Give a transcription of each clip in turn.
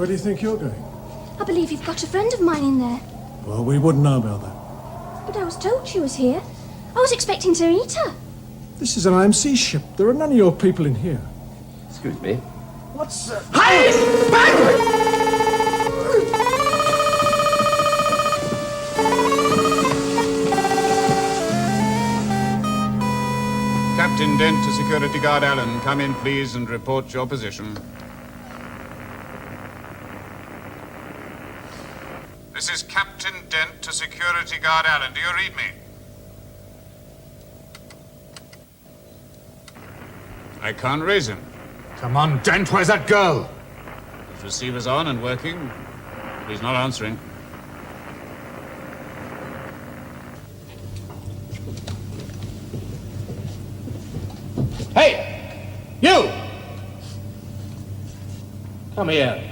Where do you think you're going? I believe you've got a friend of mine in there. Well, we wouldn't know about that. But I was told she was here. I was expecting to meet her. This is an IMC ship. There are none of your people in here. Excuse me. What's... Hey! Back! Captain Dent to Security Guard Allen. Come in, please, and report your position. This is Captain Dent to Security Guard Allen. Do you read me? I can't raise him. Come on, Dent, where's that girl? His receiver's on and working, but he's not answering. Hey! You! Come here.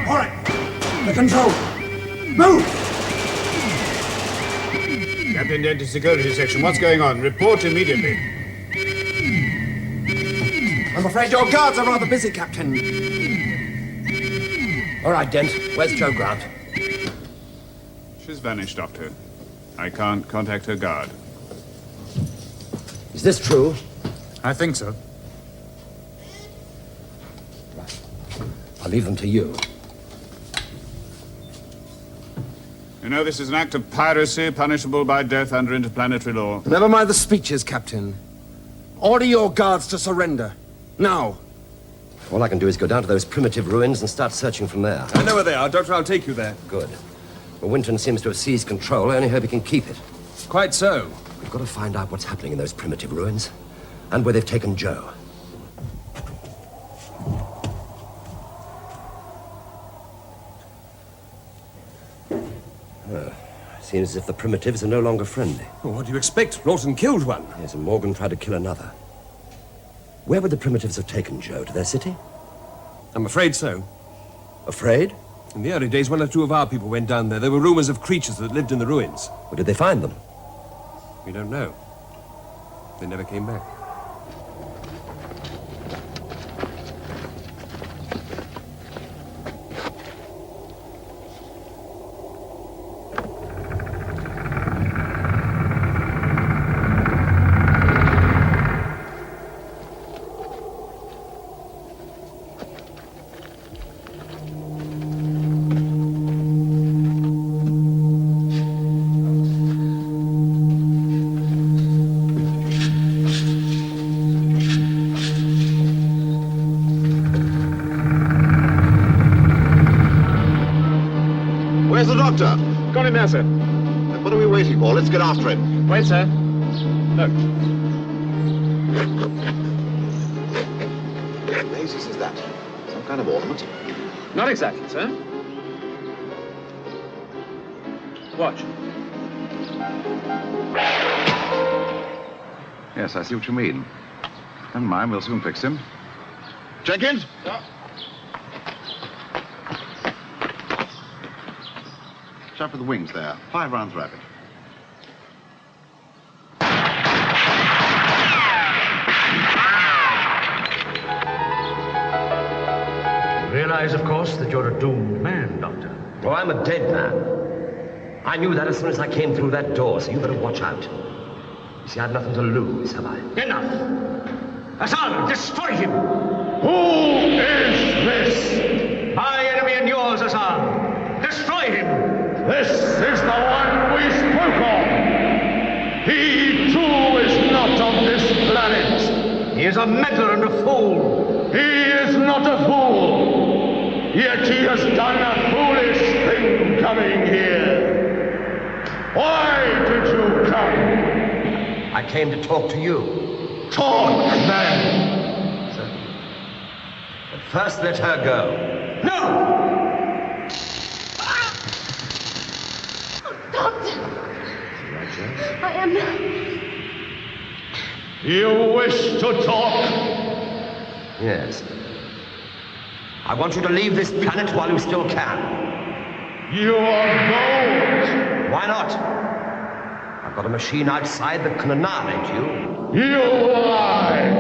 All right. The control. Move! Captain Dent to Security Section. What's going on? Report immediately. I'm afraid your guards are rather busy, Captain. All right, Dent. Where's Joe Grant? She's vanished, Doctor. I can't contact her guard. Is this true? I think so. I'll leave them to you. You know, this is an act of piracy punishable by death under interplanetary law. Never mind the speeches, Captain. Order your guards to surrender. Now. All I can do is go down to those primitive ruins and start searching from there. I know where they are. Doctor, I'll take you there. Good. Well, Winton seems to have seized control. I only hope he can keep it. Quite so. We've got to find out what's happening in those primitive ruins and where they've taken Joe. Seems as if the primitives are no longer friendly. Well, what do you expect? Lawton killed one. Yes, and Morgan tried to kill another. Where would the primitives have taken Joe? To their city? I'm afraid so. Afraid? In the early days, one or two of our people went down there. There were rumors of creatures that lived in the ruins. Where did they find them? We don't know. They never came back. Where's the doctor? Got him there, sir. What are we waiting for? Let's get after him. Wait, sir. Look. What blazes is that? Some kind of ornament? Not exactly, sir. Watch. Yes, I see what you mean. Never mind, we'll soon fix him. Jenkins? Yeah. Chap with the wings there. 5 rounds rapid. You realize, of course, that you're a doomed man, Doctor. Oh, I'm a dead man. I knew that as soon as I came through that door, so you better watch out. You see, I've nothing to lose, have I? Enough! Hassan, destroy him! Who is this? My enemy and yours, Hassan! Destroy him! This is the one we spoke of. He, too, is not of this planet. He is a meddler and a fool. He is not a fool. Yet he has done a foolish thing coming here. Why did you come? I came to talk to you. Talk, then. Sir. But first, let her go. No! Doctor! I am... You wish to talk? Yes. I want you to leave this planet while you still can. You are bold. Why not? I've got a machine outside that can annihilate you. You lie.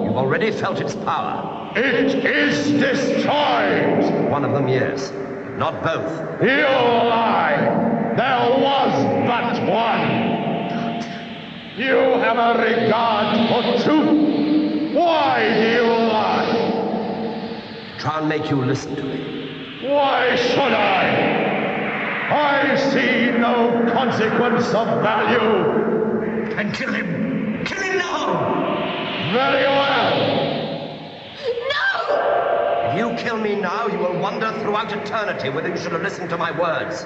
You've already felt its power. It is destroyed. One of them, yes. Not both. You lie. There was but one. You have a regard for truth. Why do you lie? Try and make you listen to me. Why should I? I see no consequence of value. And kill him! Kill him now! Very well. No! If you kill me now, you will wonder throughout eternity whether you should have listened to my words.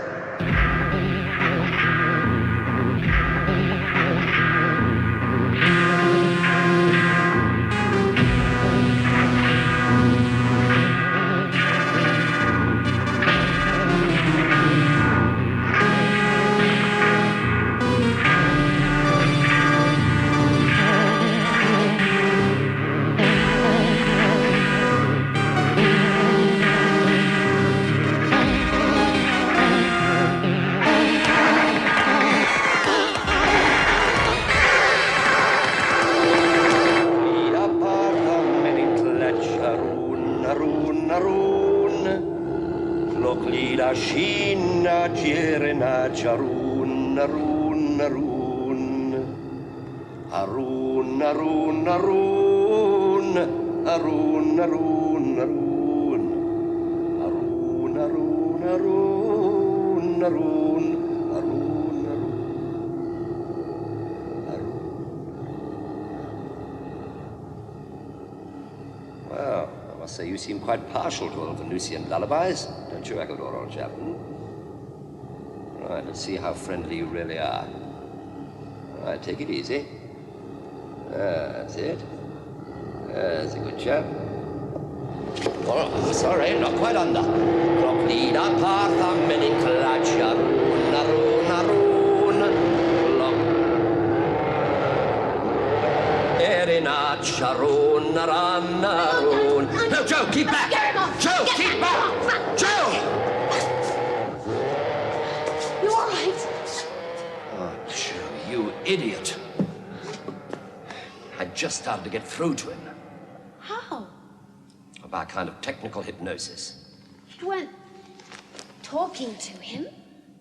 Arun, Arun, Arun. Arun, Arun, Arun. Arun, Arun, Arun. Arun, Arun, Arun. Arun, Arun, Arun. Well, I must say you seem quite partial to old Venusian lullabies, don't you, Ecuador, old chap? Right, let's see how friendly you really are. All right, take it easy. That's it. That's a good chap. Oh, sorry, not quite under. Proclida partha meninclacia narun narun. Erinaccia run naran narun. No, Joe, keep back! Joe, keep back! Joe! You idiot. I just started to get through to him. How? By a kind of technical hypnosis. You weren't talking to him?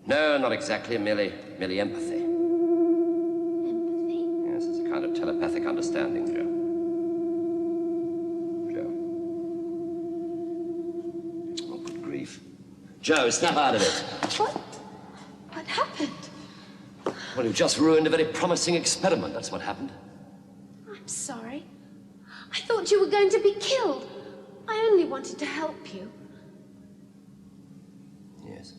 No, not exactly. Merely empathy. Empathy? Yes, it's a kind of telepathic understanding, Joe. Oh, good grief. Joe, snap out of it. What happened? Well, you just ruined a very promising experiment. That's what happened. I'm sorry. I thought you were going to be killed. I only wanted to help you. Yes.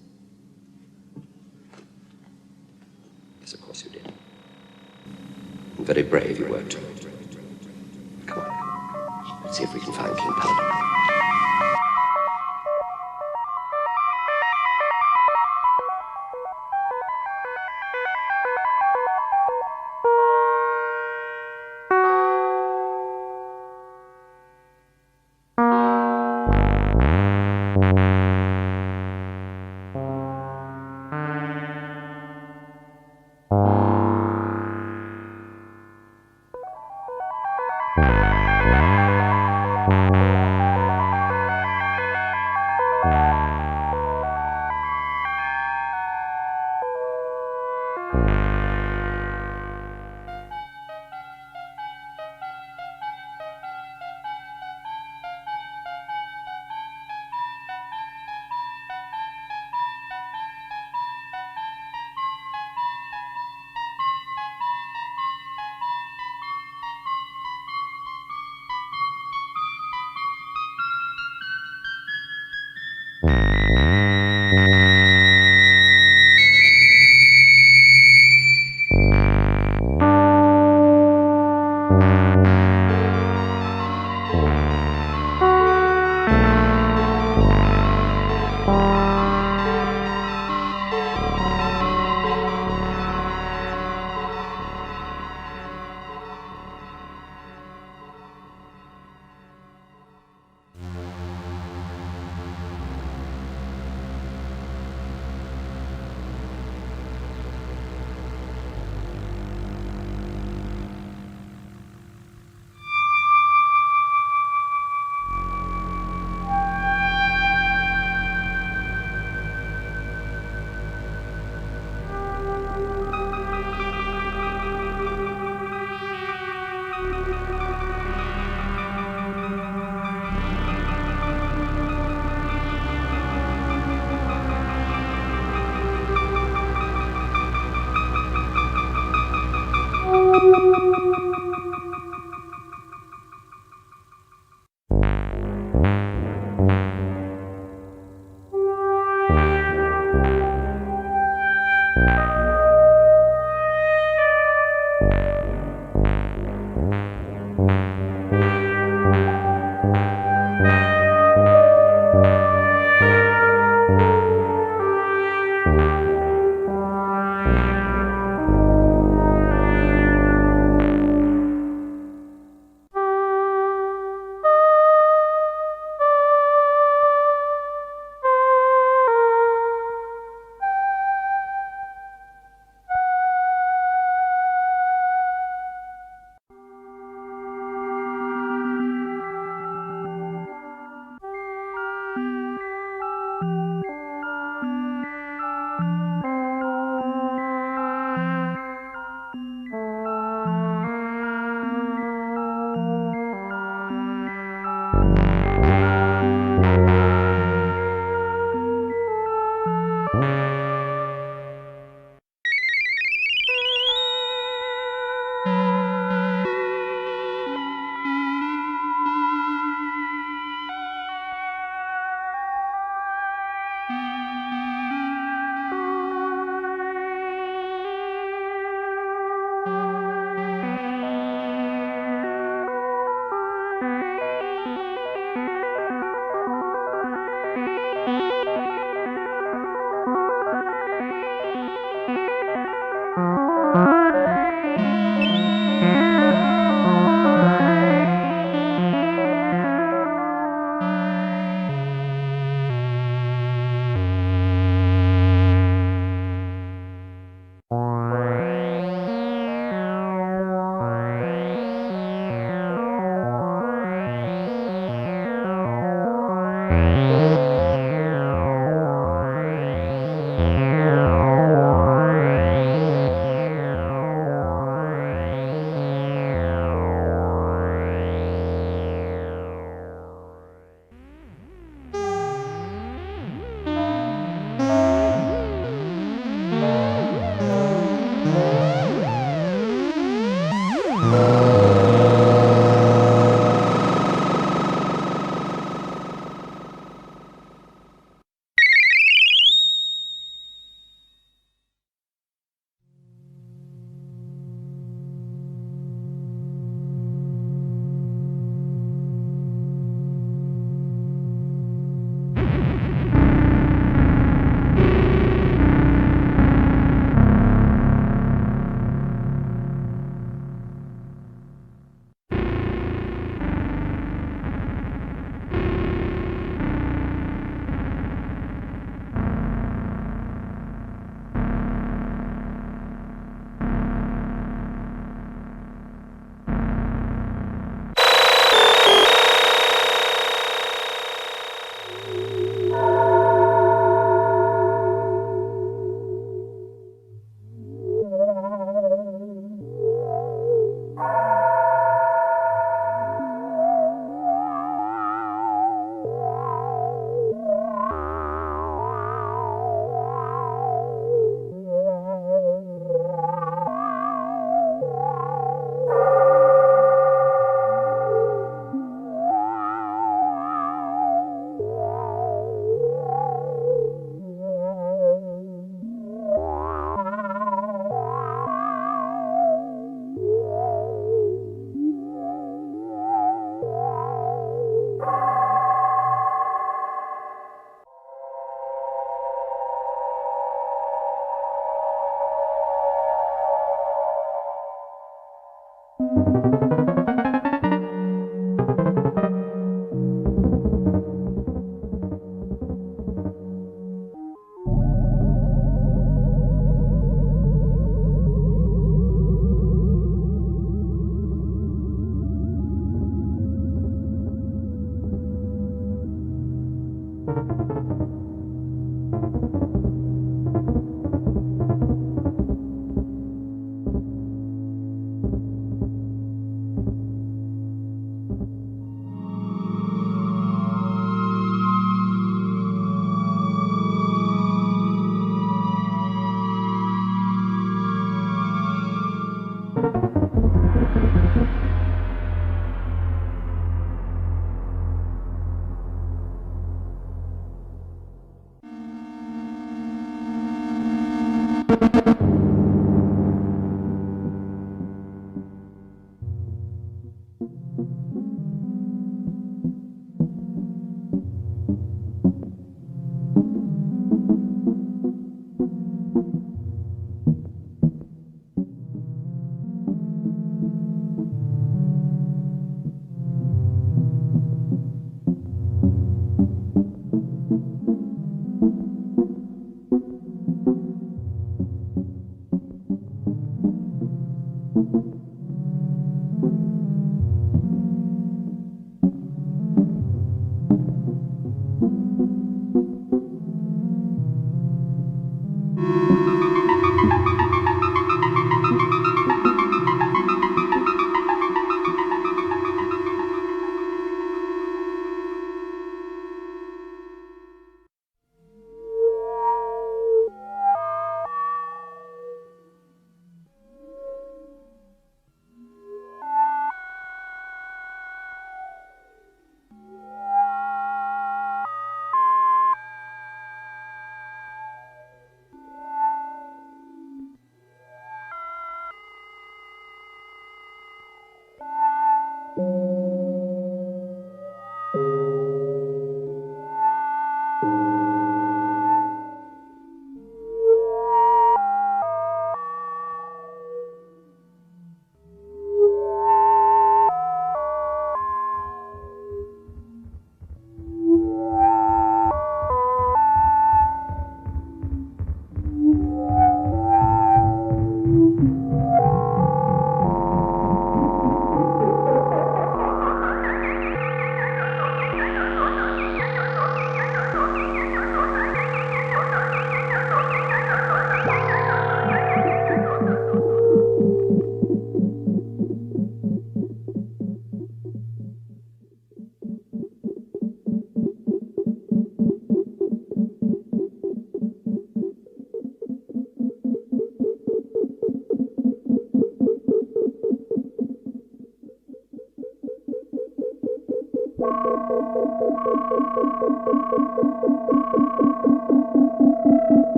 Very brave you were, too. Come on. Let's see if we can find King Paladin.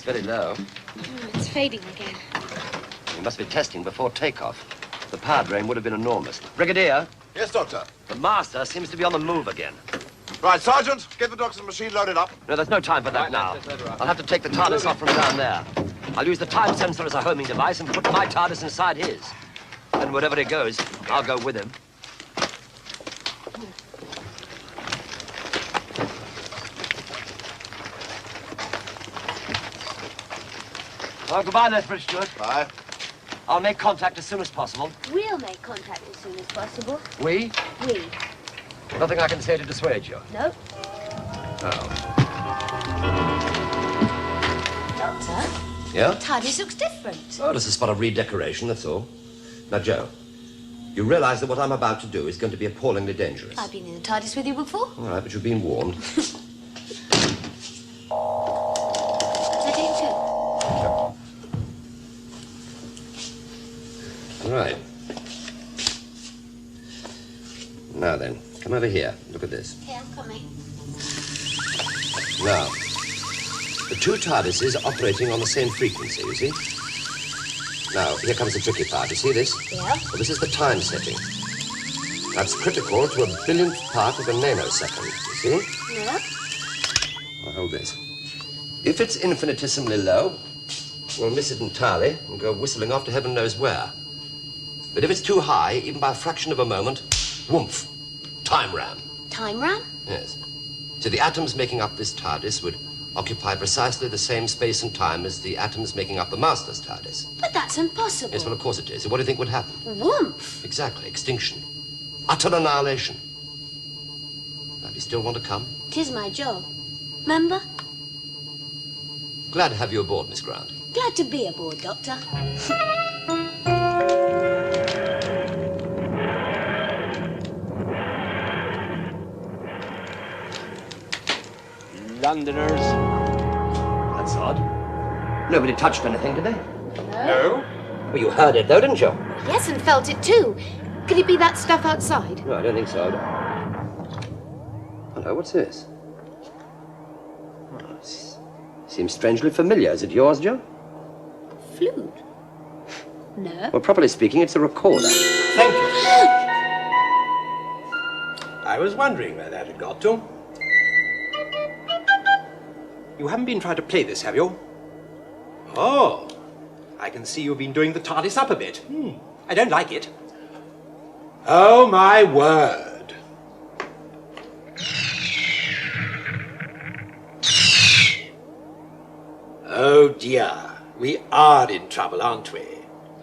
Very low. It's fading again. We must be testing before takeoff. The power drain would have been enormous. Brigadier? Yes, Doctor. The master seems to be on the move again. Right, Sergeant, get the doctor's machine loaded up. No, there's no time for that now. I'll have to take the TARDIS off from down there. I'll use the time sensor as a homing device and put my TARDIS inside his. And wherever he goes, I'll go with him. Well, goodbye, Lethbridge Stewart. Bye. I'll make contact as soon as possible. We'll make contact as soon as possible. We? We. Nothing I can say to dissuade you. No. Oh. Yeah? The TARDIS looks different. Oh, just a spot of redecoration, that's all. Now, Joe, you realize that what I'm about to do is going to be appallingly dangerous. I've been in the TARDIS with you before. All right, but you've been warned. Is that it too? All right. Now then, come over here. Look at this. Okay, I'm coming. Now, the two TARDISes are operating on the same frequency, you see? Now, here comes the tricky part. You see this? Yeah? Well, this is the time setting. That's critical to a billionth part of a nanosecond, you see? Yeah? Now, hold this. If it's infinitesimally low, we'll miss it entirely and go whistling off to heaven knows where. But if it's too high, even by a fraction of a moment, whoomph, time ram. Time ram? Yes. So the atoms making up this TARDIS would occupy precisely the same space and time as the atoms making up the Master's TARDIS. But that's impossible. Yes, well, of course it is. So what do you think would happen? Whoomph. Exactly, extinction. Utter annihilation. Now, do you still want to come? 'Tis my job. Remember? Glad to have you aboard, Miss Grant. Glad to be aboard, Doctor. Londoners. That's odd. Nobody touched anything, did they? No? Well, you heard it, though, didn't you? Yes, and felt it too. Could it be that stuff outside? No, I don't think so. Hello, what's this? Oh, seems strangely familiar. Is it yours, Joe? Flute? No. Well, properly speaking, it's a recorder. Thank you. I was wondering where that had got to. You haven't been trying to play this, have you? Oh, I can see you've been doing the TARDIS up a bit. I don't like it. Oh, my word. Oh, dear. We are in trouble, aren't we?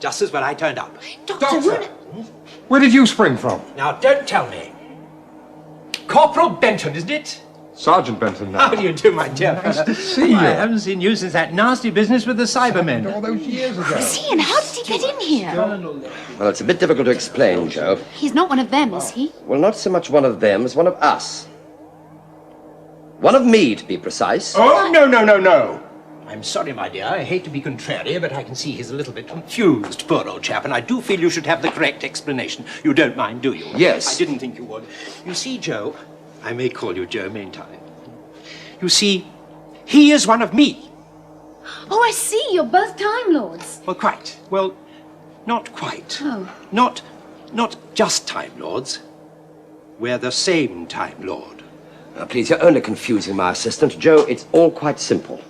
Just as when I turned up. Doctor! Where did you spring from? Now, don't tell me. Corporal Benton, isn't it? Sergeant Benton now. How do you do, my dear Nice fellow? to see you. I haven't seen you since that nasty business with the Cybermen. All those years ago. Is he, and how did he get in here? Well, it's a bit difficult to explain, Joe. He's not one of them, is he? Well, not so much one of them as one of us. One of me, to be precise. Oh, no. I'm sorry, my dear. I hate to be contrary, but I can see he's a little bit confused, poor old chap, and I do feel you should have the correct explanation. You don't mind, do you? Yes. I didn't think you would. You see, Joe, I may call you Joe Maintime. You see, he is one of me. Oh, I see. You're both Time Lords. Well, quite. Well, not quite. Oh. Not just Time Lords. We're the same Time Lord. Now, please, you're only confusing my assistant. Joe, it's all quite simple.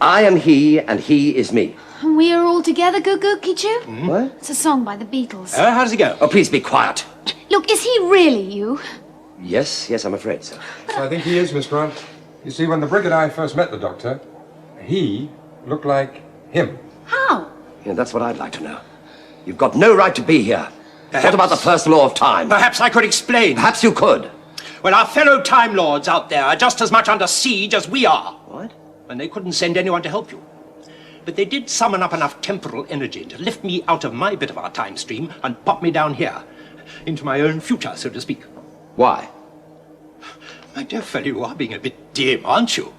I am he, and he is me. And we are all together, Goo Goo Kichu? What? It's a song by the Beatles. How does it go? Oh, please be quiet. Look, is he really you? Yes, I'm afraid so. I think he is, Miss Grant. You see, when the Brig and I first met the Doctor, he looked like him. How? Yeah, that's what I'd like to know. You've got no right to be here. What about the first law of time? Perhaps I could explain. Perhaps you could. Well, our fellow Time Lords out there are just as much under siege as we are. What? And they couldn't send anyone to help you. But they did summon up enough temporal energy to lift me out of my bit of our time stream and pop me down here, into my own future, so to speak. Why? My dear fellow, you are being a bit dim, aren't you?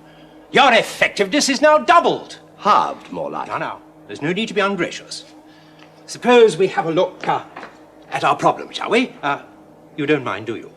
Your effectiveness is now doubled. Halved, more like. Now, there's no need to be ungracious. Suppose we have a look at our problem, shall we? You don't mind, do you?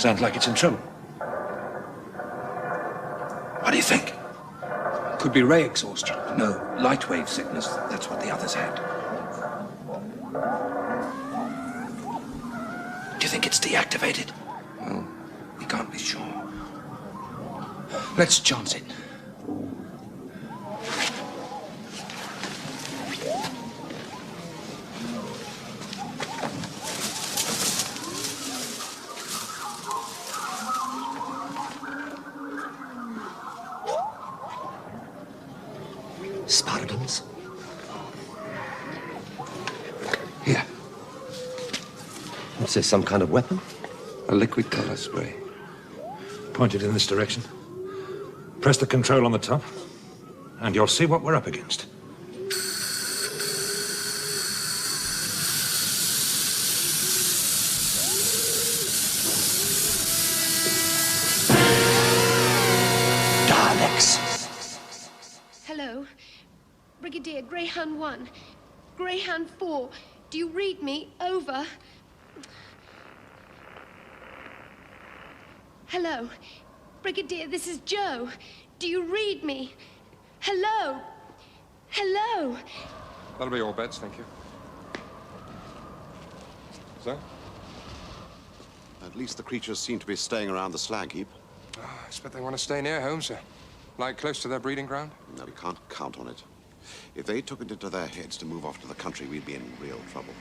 Sounds like it's in trouble. What do you think? Could be ray exhaustion. No, light wave sickness. That's what the others had. Do you think it's deactivated? Well, we can't be sure. Let's chance it. Spartans? Here. What's this, some kind of weapon? A liquid color spray. Point it in this direction. Press the control on the top, and you'll see what we're up against. Hello? Brigadier, Greyhound 1. Greyhound 4. Do you read me? Over. Hello? Brigadier, this is Joe. Do you read me? Hello? Hello? That'll be all beds, thank you. Sir? At least the creatures seem to be staying around the slag heap. I expect they want to stay near home, sir. Like close to their breeding ground? No, we can't count on it. If they took it into their heads to move off to the country, we'd be in real trouble.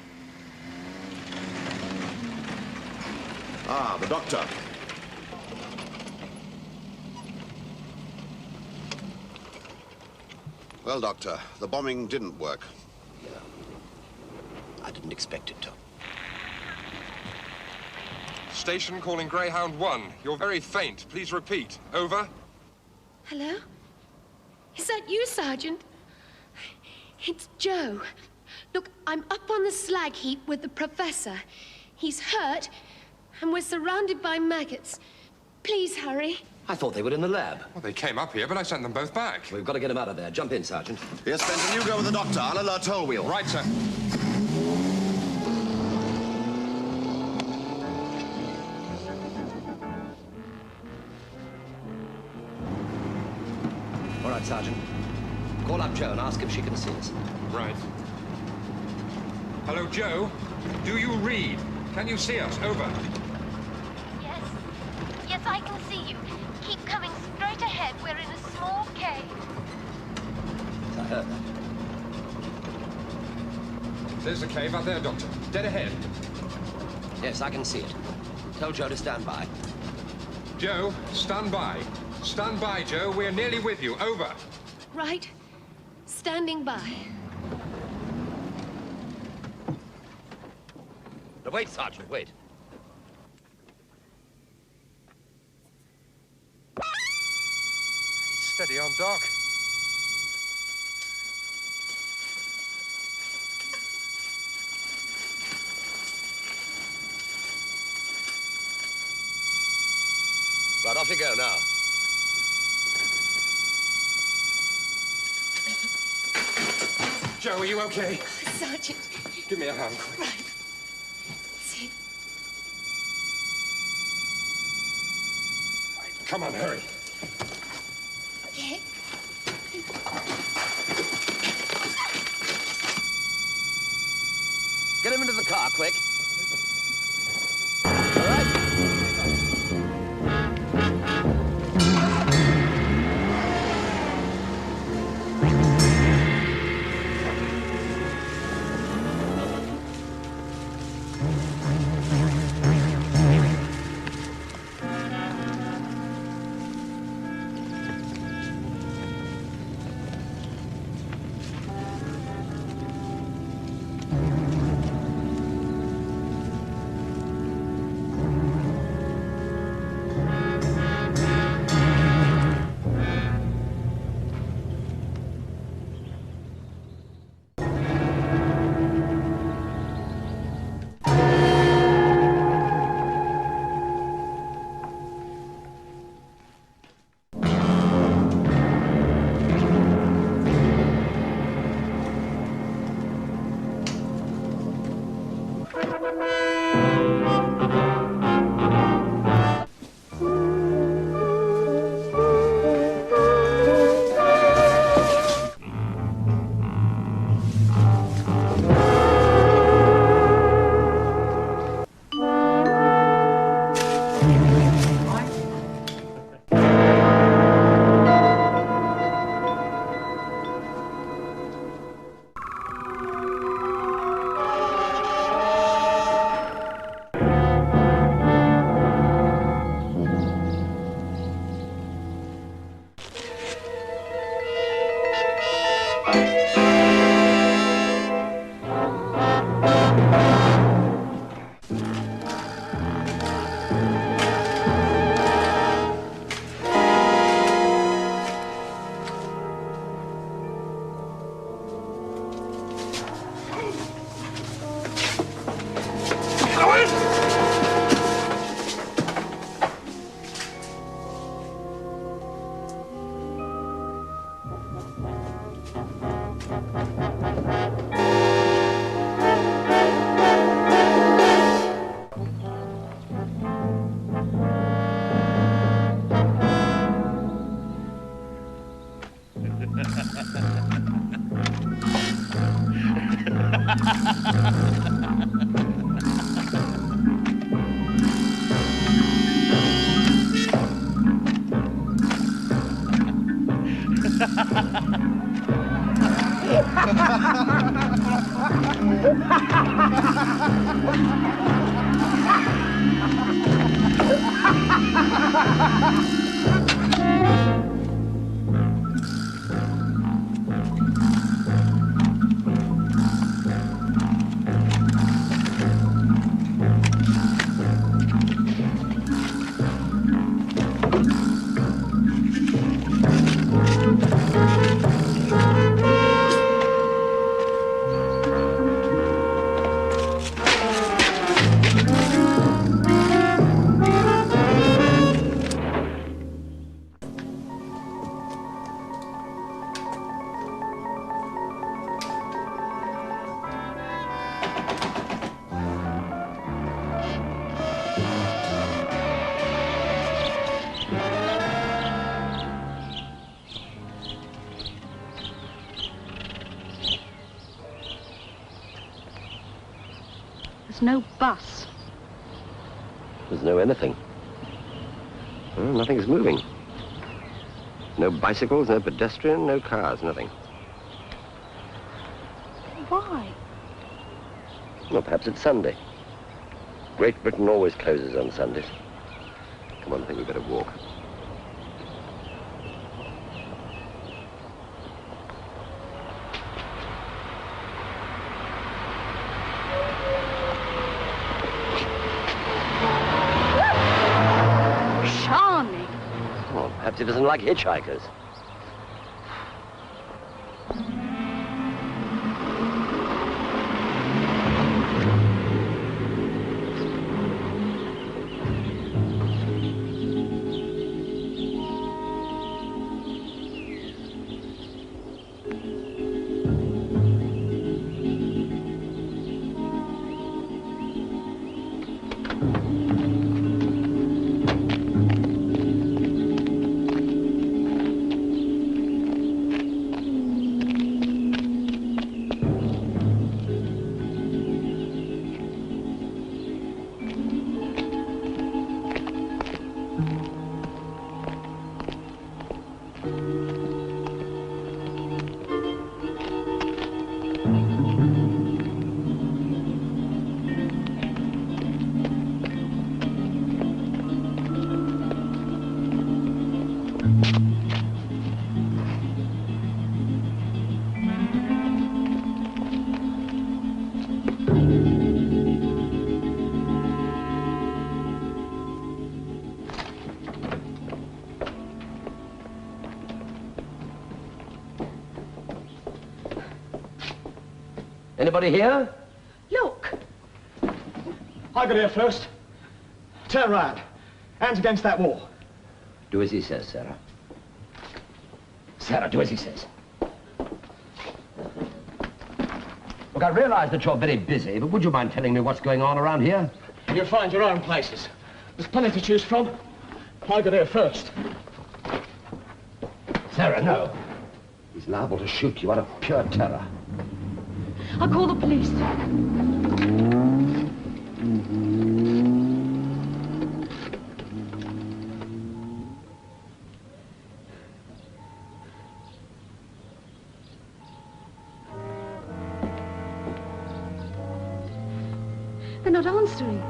Ah, the doctor. Well, Doctor, the bombing didn't work. Yeah. I didn't expect it to. Station calling Greyhound 1. You're very faint. Please repeat. Over. Hello? Is that you, Sergeant? It's Joe. Look, I'm up on the slag heap with the professor. He's hurt, and we're surrounded by maggots. Please hurry. I thought they were in the lab. Well, they came up here, but I sent them both back. We've got to get them out of there. Jump in, Sergeant. Yes, Benson, you go with the doctor. I'll alert toll wheel. Right, sir. All right, Sergeant. Call up Joe and ask if she can see us. Right. Hello, Joe. Do you read? Can you see us? Over. Yes. Yes, I can see you. Keep coming straight ahead. We're in a small cave. I heard that. There's the cave out there, Doctor. Dead ahead. Yes, I can see it. Tell Joe to stand by. Joe, stand by. Stand by, Joe. We're nearly with you. Over. Right. Standing by. Now, wait, Sergeant, wait. Steady on, Doc. Right, off you go now. Joe, are you okay? Sergeant. Give me a hand, quick. Right. See. Right, come on, hurry. Okay. Get him into the car, quick. There's no bus. There's no anything. Well, nothing's moving. No bicycles, no pedestrian, no cars, nothing. Why? Well, perhaps it's Sunday. Great Britain always closes on Sundays. Come on, I think we'd better walk. Charming. Oh, perhaps he doesn't like hitchhikers. Anybody here? Look. I got here first. Turn round. Hands against that wall. Do as he says, Sarah. Sarah, do as he says. Look, I realize that you're very busy, but would you mind telling me what's going on around here? You'll find your own places. There's plenty to choose from. I got here first. Sarah, no. He's liable to shoot you out of pure terror. I'll call the police. They're not answering.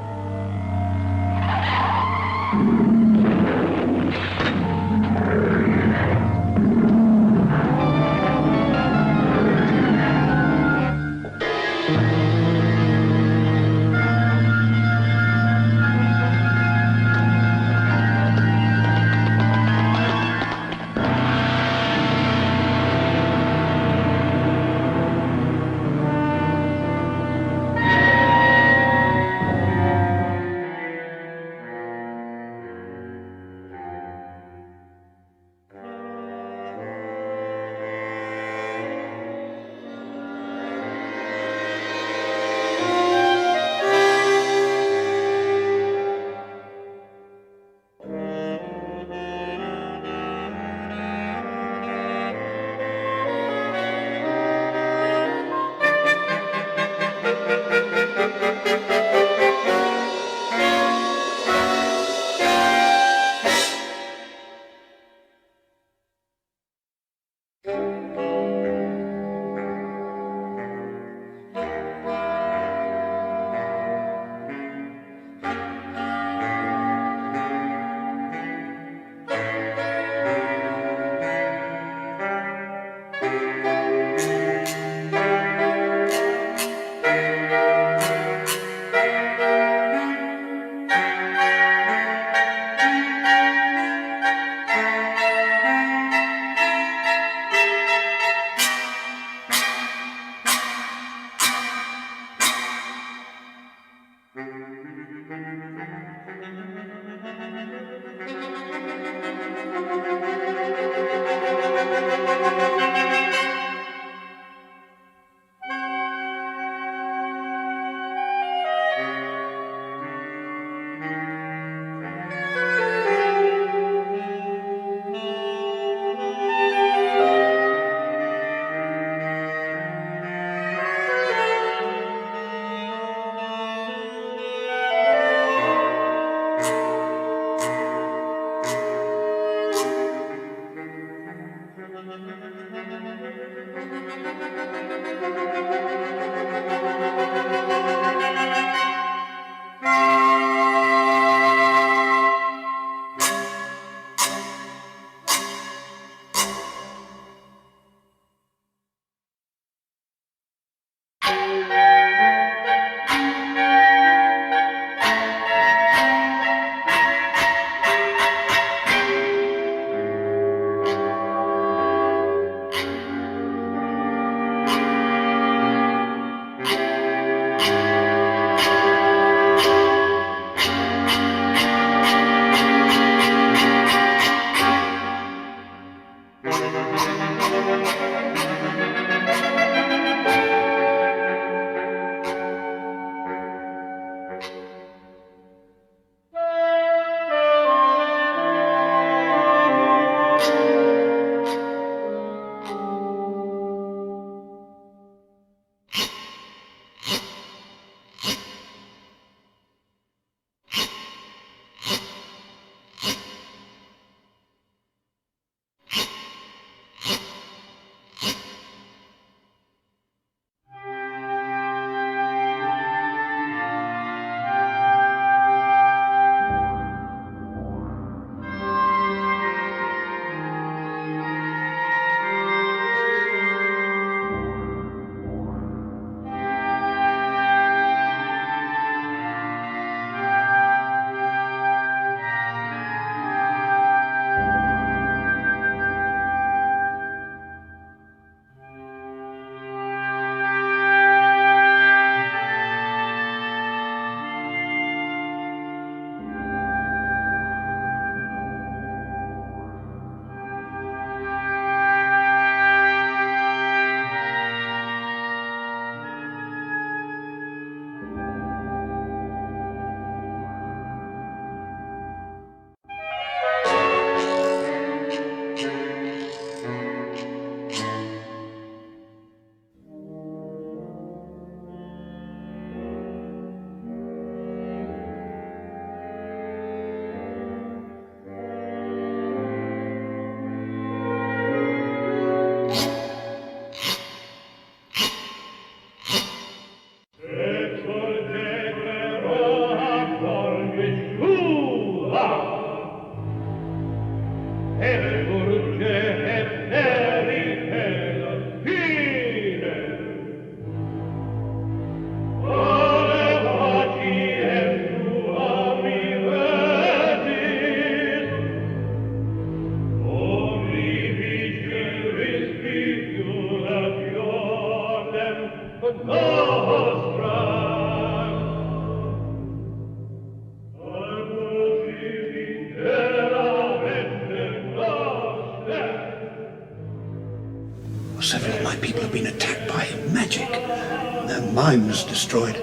Several of my people have been attacked by magic. Their minds destroyed.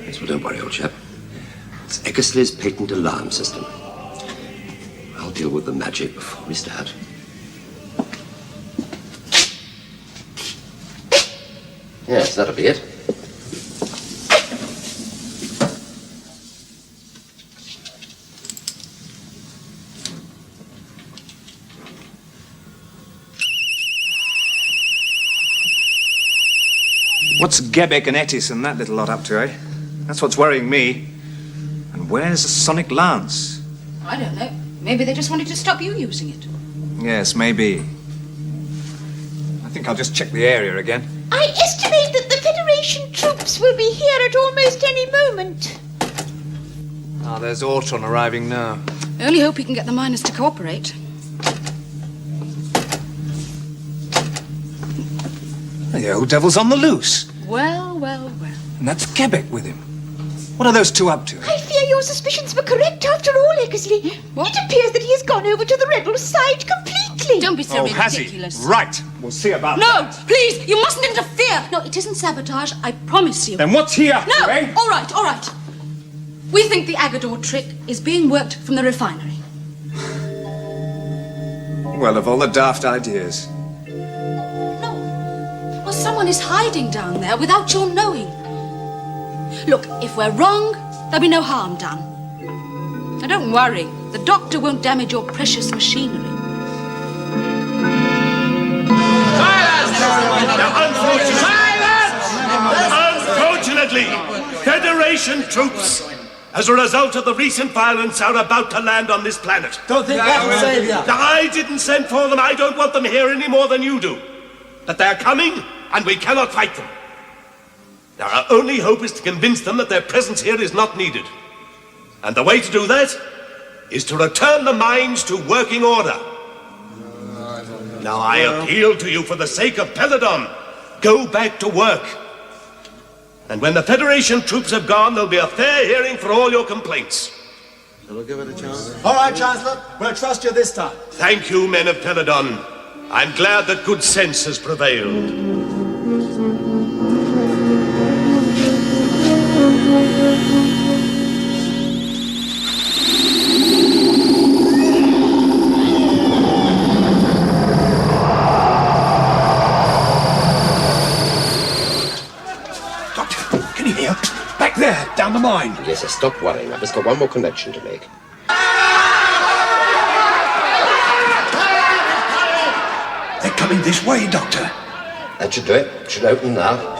Yes, well, don't worry, old chap. It's Eckersley's patent alarm system. I'll deal with the magic before we start. Yes, that'll be it. What's Gebek and Ettis and that little lot up to, eh? That's what's worrying me. And where's the sonic lance? I don't know. Maybe they just wanted to stop you using it. Yes, maybe. I think I'll just check the area again. I estimate that the Federation troops will be here at almost any moment. Ah, there's Orton arriving now. I only hope he can get the miners to cooperate. The old devil's on the loose. Well, well, well. And that's Quebec with him. What are those two up to? I fear your suspicions were correct after all, Eckersley. What? It appears that he has gone over to the rebel side completely. Don't be so Oh, has he? ridiculous. Right. We'll see about No, that. please, you mustn't interfere. No, it isn't sabotage, I promise you. Then what's he up No, to, eh? all right, all right. We think the Agador trick is being worked from the refinery. Well, of all the daft ideas. Well, someone is hiding down there without your knowing. Look, if we're wrong, there'll be no harm done. Now, don't worry. The doctor won't damage your precious machinery. Unfortunately, Federation troops, as a result of the recent violence, are about to land on this planet. Don't think that will save you. I didn't send for them. I don't want them here any more than you do. But they're coming, and we cannot fight them. Now, our only hope is to convince them that their presence here is not needed. And the way to do that is to return the mines to working order. Now, I appeal to you for the sake of Peladon. Go back to work. And when the Federation troops have gone, there'll be a fair hearing for all your complaints. Shall we give it a chance? All right, Chancellor. We'll trust you this time. Thank you, men of Peladon. I'm glad that good sense has prevailed. Can you hear? Back there, down the mine. Yes, sir, stop worrying. I've just got one more connection to make. They're coming this way, Doctor. That should do it. Should open now.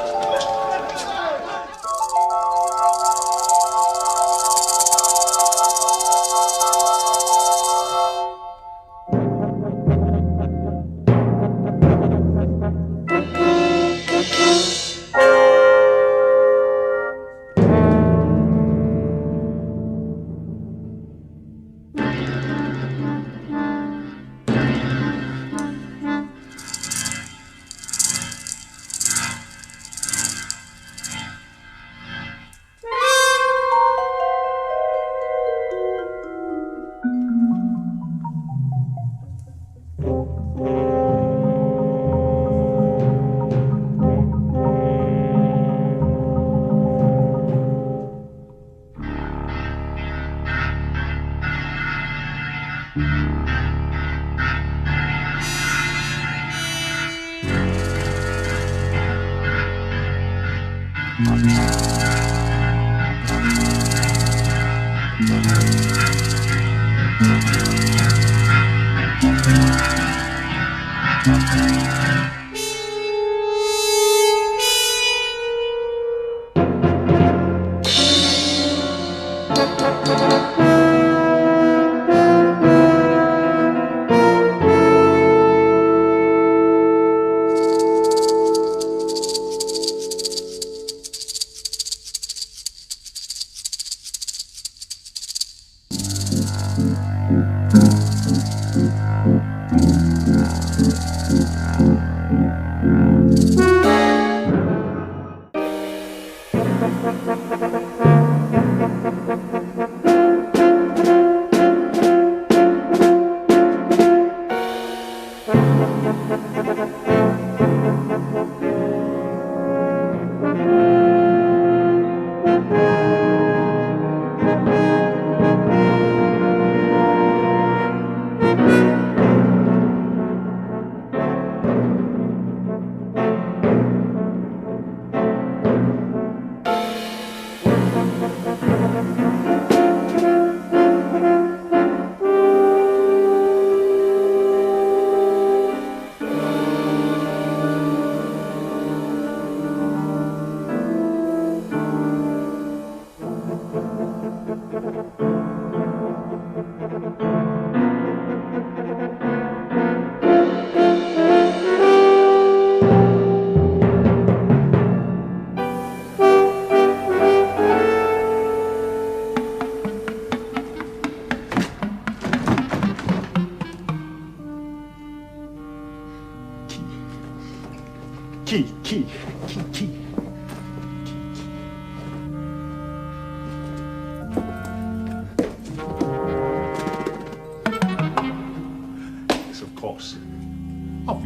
Key.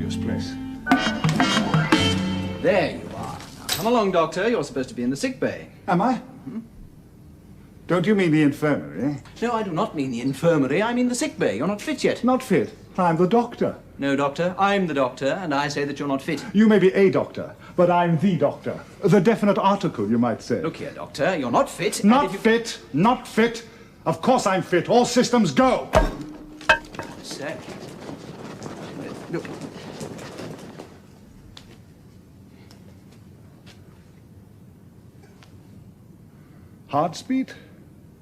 glorious place. There you are. Now, come along, Doctor. You're supposed to be in the sick bay. Am I? Don't you mean the infirmary? No, I do not mean the infirmary. I mean the sick bay. You're not fit yet. Not fit. I'm the doctor. No, Doctor. I'm the doctor, and I say that you're not fit. You may be a doctor, but I'm the doctor. The definite article, you might say. Look here, Doctor. You're not fit. Not fit. Not fit. Of course I'm fit. All systems go. Say. Look. Heart speed?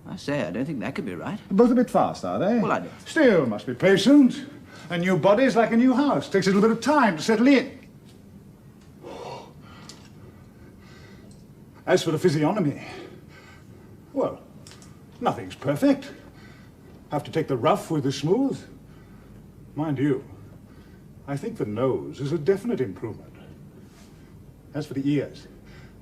I say, I don't think that could be right. Both a bit fast, are they? Well, I don't. Still, must be patient. A new body's like a new house. Takes a little bit of time to settle in. As for the physiognomy, well, nothing's perfect. Have to take the rough with the smooth. Mind you, I think the nose is a definite improvement. As for the ears,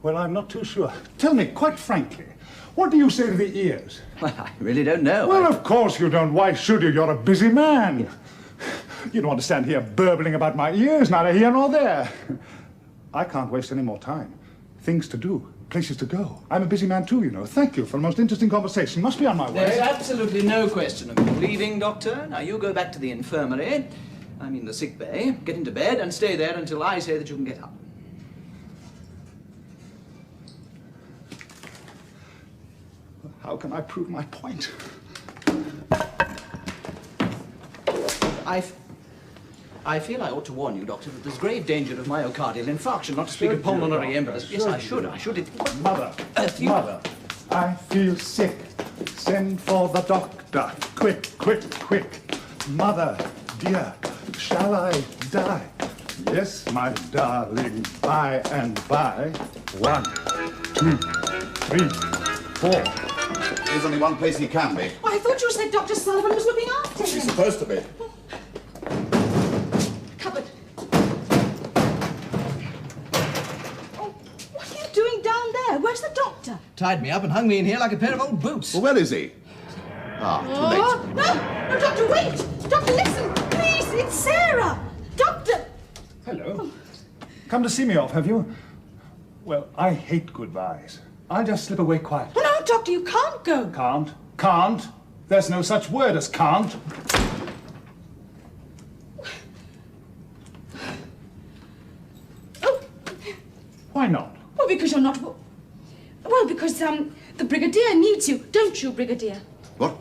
well, I'm not too sure. Tell me, quite frankly, what do you say to the ears? Well, I really don't know. Well, of course you don't. Why should you? You're a busy man. You don't want to stand here burbling about my ears, neither here nor there. I can't waste any more time. Things to do, places to go. I'm a busy man too, you know. Thank you for the most interesting conversation. Must be on my way. There's absolutely no question of you leaving, Doctor. Now, you go back to the infirmary. I mean the sick bay. Get into bed and stay there until I say that you can get up. How can I prove my point? I feel I ought to warn you, Doctor, that there's grave danger of myocardial infarction, not to speak of pulmonary embolism. Yes, I should. Mother, Mother, I feel sick. Send for the doctor. Quick, quick, quick. Mother, dear, shall I die? Yes, my darling, by and by. 1, 2, 3, 4. There's only one place he can be. I thought you said Dr. Sullivan was looking after him. She's supposed to be. Cupboard. Oh, what are you doing down there? Where's the doctor? Tied me up and hung me in here like a pair of old boots. Well, where is he? Ah, too late. Oh, no, Doctor, wait! Doctor, listen, please, it's Sarah! Doctor! Hello. Come to see me off, have you? Well, I hate goodbyes. I'll just slip away quietly. Oh, no, Doctor, you can't go. Can't. Can't. There's no such word as can't. Oh. Why not? Well, because you're not... Well, because, the Brigadier needs you, don't you, Brigadier? What?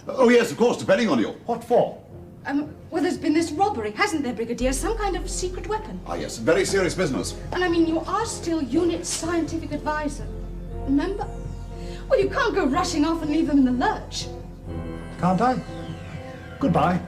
Oh, yes, of course, depending on you. What for? Well, there's been this robbery, hasn't there, Brigadier? Some kind of secret weapon. Ah, yes, very serious business. And I mean, you are still unit scientific advisor. Remember? Well, you can't go rushing off and leave them in the lurch. Can't I? Goodbye.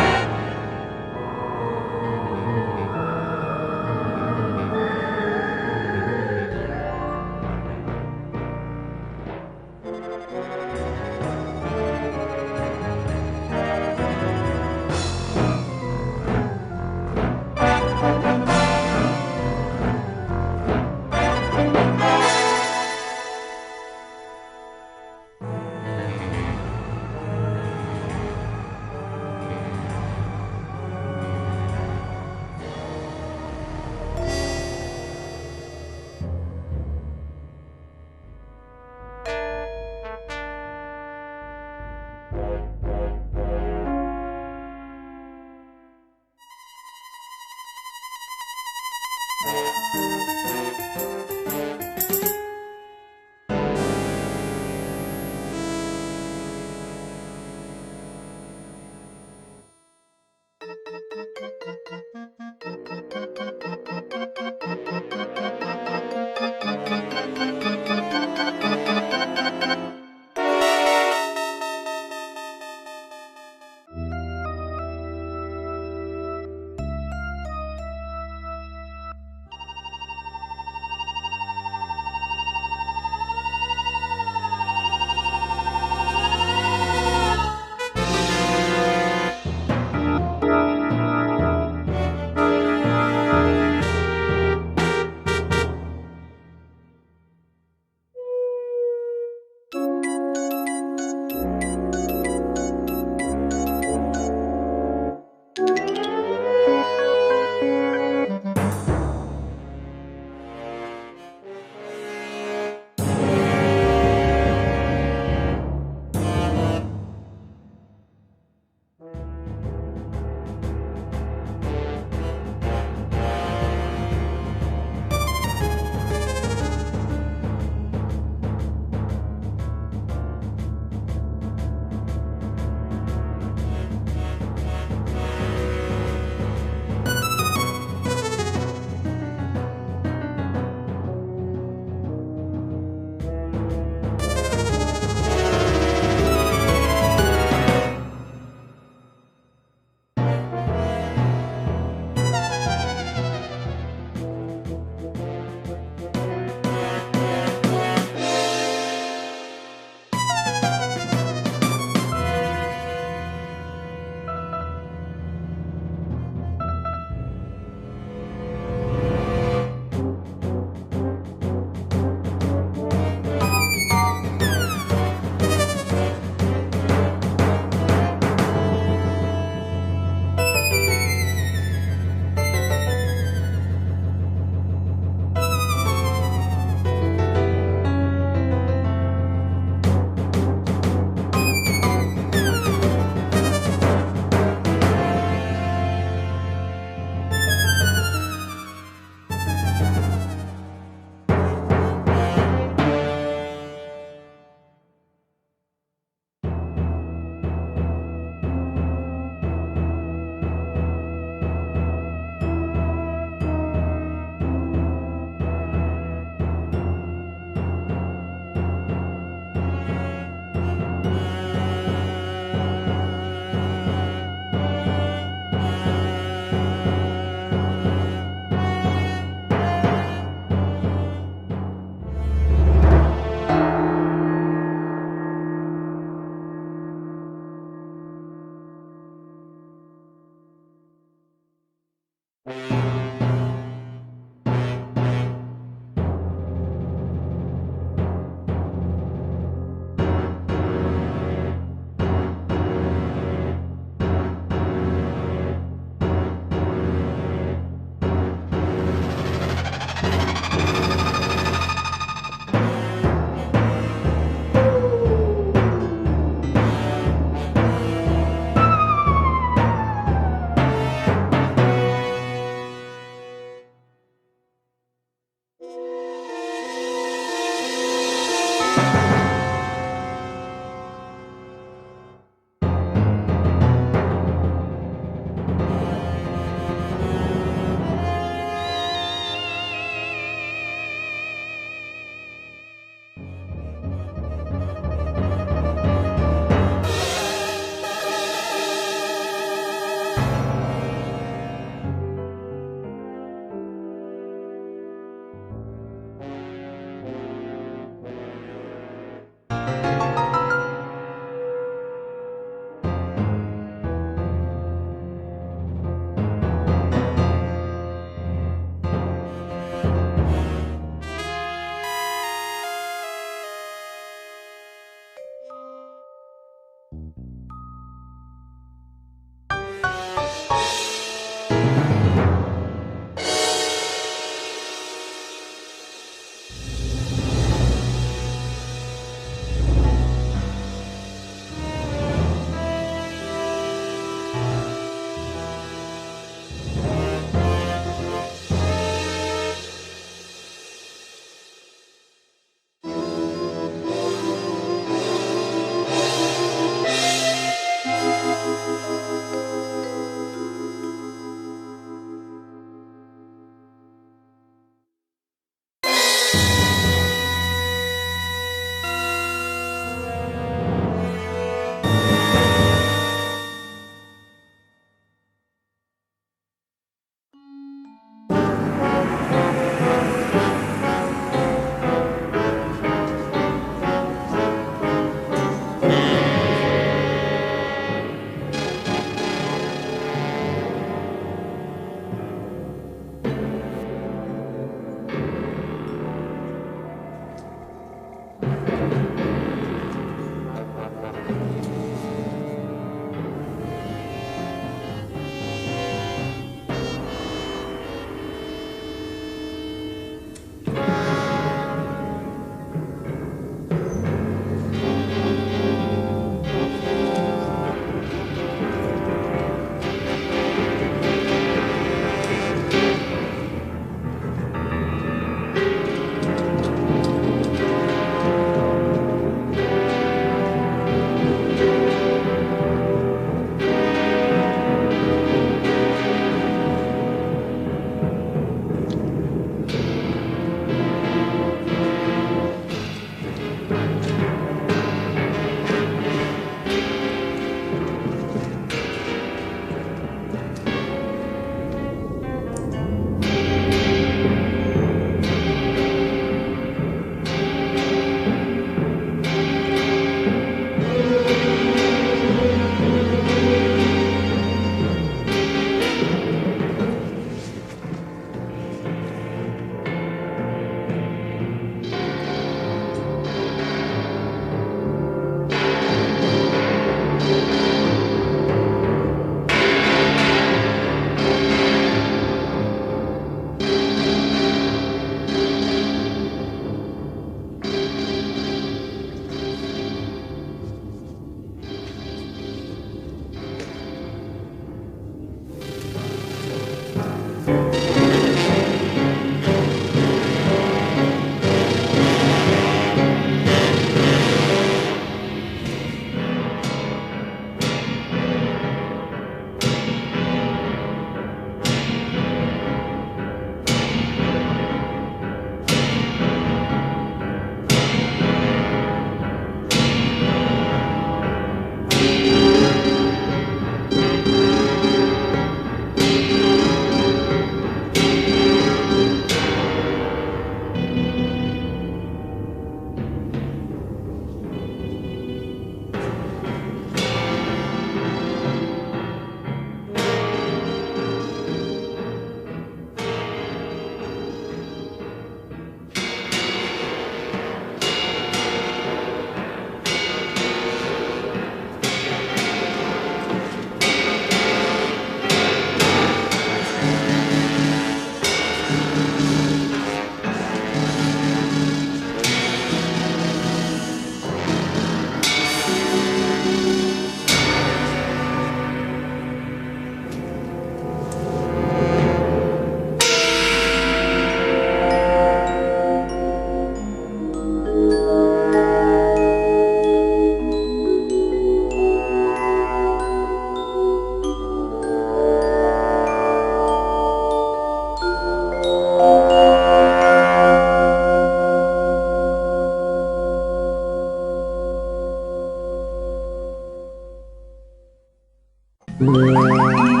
Bye.